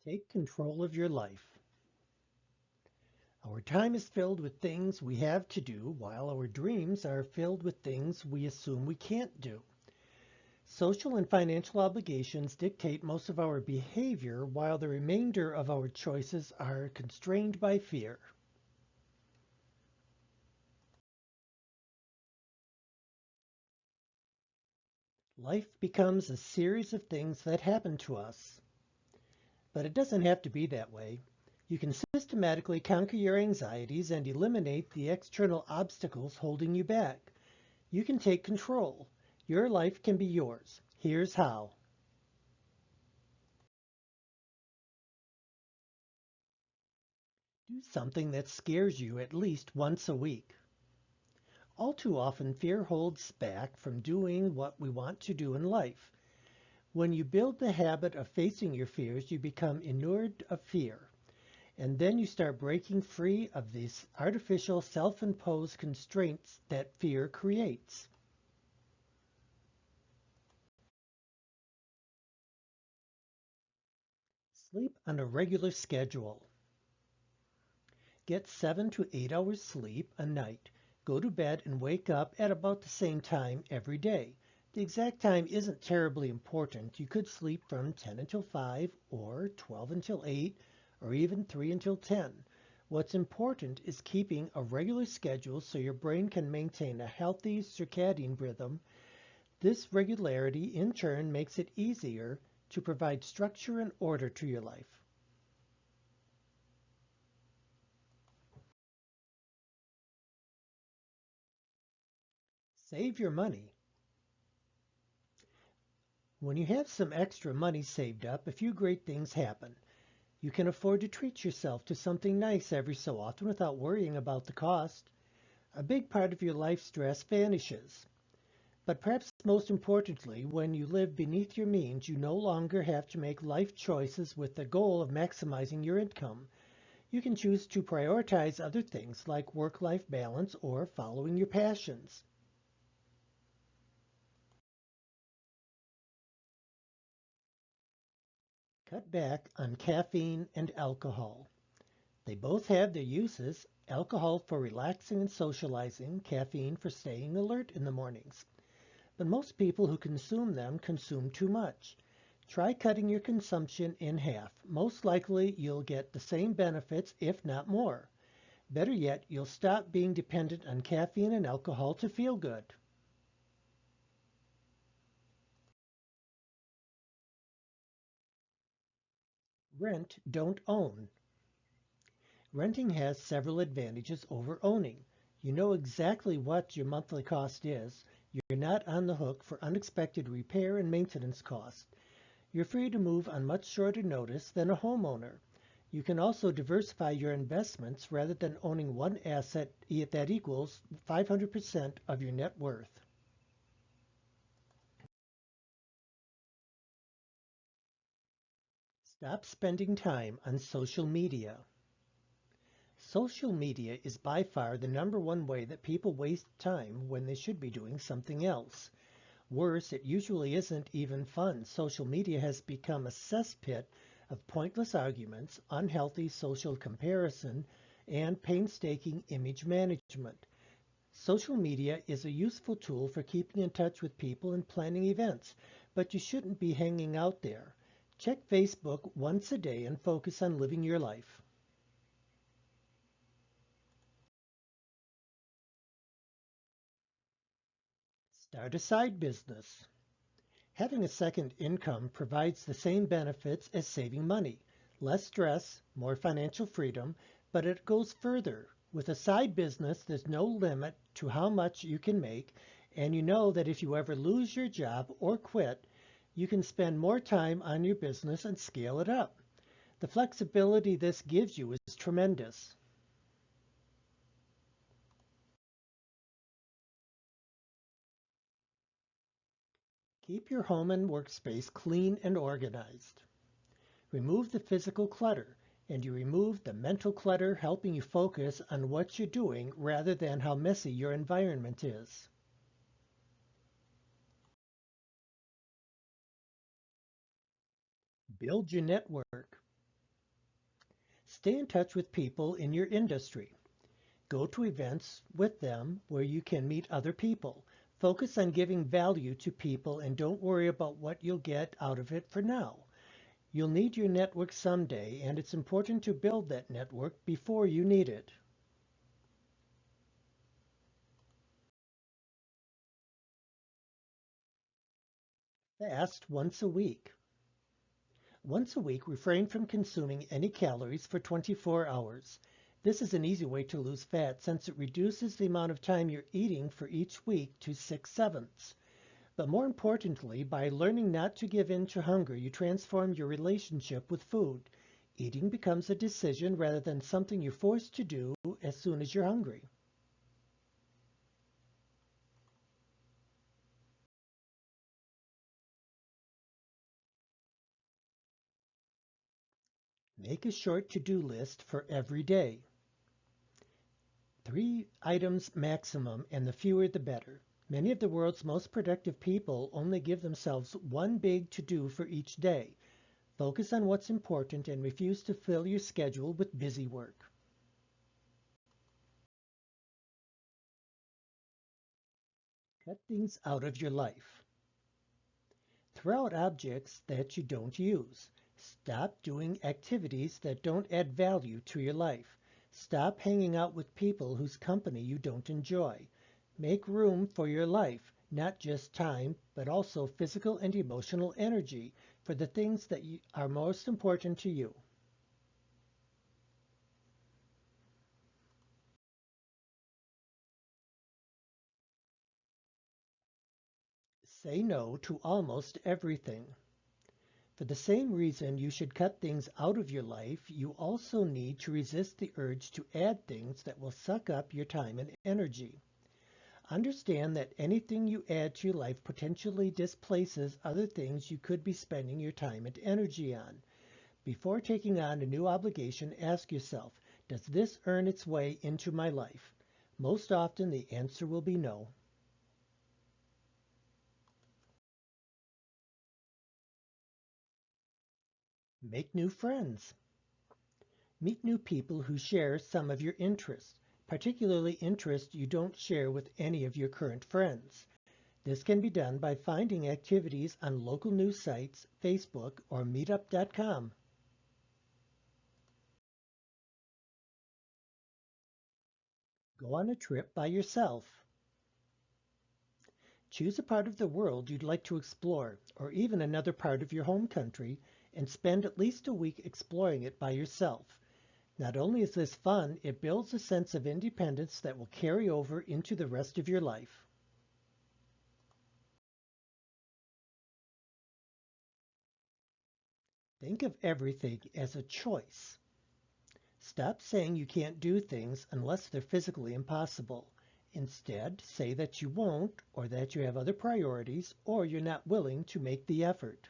Take control of your life. Our time is filled with things we have to do, while our dreams are filled with things we assume we can't do. Social and financial obligations dictate most of our behavior, while the remainder of our choices are constrained by fear. Life becomes a series of things that happen to us. But it doesn't have to be that way. You can systematically conquer your anxieties and eliminate the external obstacles holding you back. You can take control. Your life can be yours. Here's how. Do something that scares you at least once a week. All too often, fear holds back from doing what we want to do in life. When you build the habit of facing your fears, you become inured of fear. And then you start breaking free of these artificial self-imposed constraints that fear creates. Sleep on a regular schedule. Get 7 to 8 hours sleep a night. Go to bed and wake up at about the same time every day. The exact time isn't terribly important. You could sleep from 10 until 5 or 12 until 8 or even 3 until 10. What's important is keeping a regular schedule so your brain can maintain a healthy circadian rhythm. This regularity in turn makes it easier to provide structure and order to your life. Save your money. When you have some extra money saved up, a few great things happen. You can afford to treat yourself to something nice every so often without worrying about the cost. A big part of your life stress vanishes. But perhaps most importantly, when you live beneath your means, you no longer have to make life choices with the goal of maximizing your income. You can choose to prioritize other things like work-life balance or following your passions. Cut back on caffeine and alcohol. They both have their uses, alcohol for relaxing and socializing, caffeine for staying alert in the mornings. But most people who consume them consume too much. Try cutting your consumption in half. Most likely you'll get the same benefits, if not more. Better yet, you'll stop being dependent on caffeine and alcohol to feel good. Rent, don't own. Renting has several advantages over owning. You know exactly what your monthly cost is. You're not on the hook for unexpected repair and maintenance costs. You're free to move on much shorter notice than a homeowner. You can also diversify your investments rather than owning one asset that equals 500% of your net worth. Stop spending time on social media. Social media is by far the number one way that people waste time when they should be doing something else. Worse, it usually isn't even fun. Social media has become a cesspit of pointless arguments, unhealthy social comparison, and painstaking image management. Social media is a useful tool for keeping in touch with people and planning events, but you shouldn't be hanging out there. Check Facebook once a day and focus on living your life. Start a side business. Having a second income provides the same benefits as saving money. Less stress, more financial freedom, but it goes further. With a side business, there's no limit to how much you can make, and you know that if you ever lose your job or quit, you can spend more time on your business and scale it up. The flexibility this gives you is tremendous. Keep your home and workspace clean and organized. Remove the physical clutter, and you remove the mental clutter, helping you focus on what you're doing rather than how messy your environment is. Build your network. Stay in touch with people in your industry. Go to events with them where you can meet other people. Focus on giving value to people and don't worry about what you'll get out of it for now. You'll need your network someday, and it's important to build that network before you need it. Fast once a week. Once a week, refrain from consuming any calories for 24 hours. This is an easy way to lose fat since it reduces the amount of time you're eating for each week to 6/7. But more importantly, by learning not to give in to hunger, you transform your relationship with food. Eating becomes a decision rather than something you're forced to do as soon as you're hungry. Make a short to-do list for every day. 3 items maximum, and the fewer the better. Many of the world's most productive people only give themselves one big to-do for each day. Focus on what's important and refuse to fill your schedule with busy work. Cut things out of your life. Throw out objects that you don't use. Stop doing activities that don't add value to your life. Stop hanging out with people whose company you don't enjoy. Make room for your life, not just time, but also physical and emotional energy for the things that are most important to you. Say no to almost everything. For the same reason you should cut things out of your life, you also need to resist the urge to add things that will suck up your time and energy. Understand that anything you add to your life potentially displaces other things you could be spending your time and energy on. Before taking on a new obligation, ask yourself, does this earn its way into my life? Most often the answer will be no. Make new friends. Meet new people who share some of your interests, particularly interests you don't share with any of your current friends. This can be done by finding activities on local news sites, Facebook, or meetup.com. Go on a trip by yourself. Choose a part of the world you'd like to explore, or even another part of your home country, and spend at least a week exploring it by yourself. Not only is this fun, it builds a sense of independence that will carry over into the rest of your life. Think of everything as a choice. Stop saying you can't do things unless they're physically impossible. Instead, say that you won't, or that you have other priorities, or you're not willing to make the effort.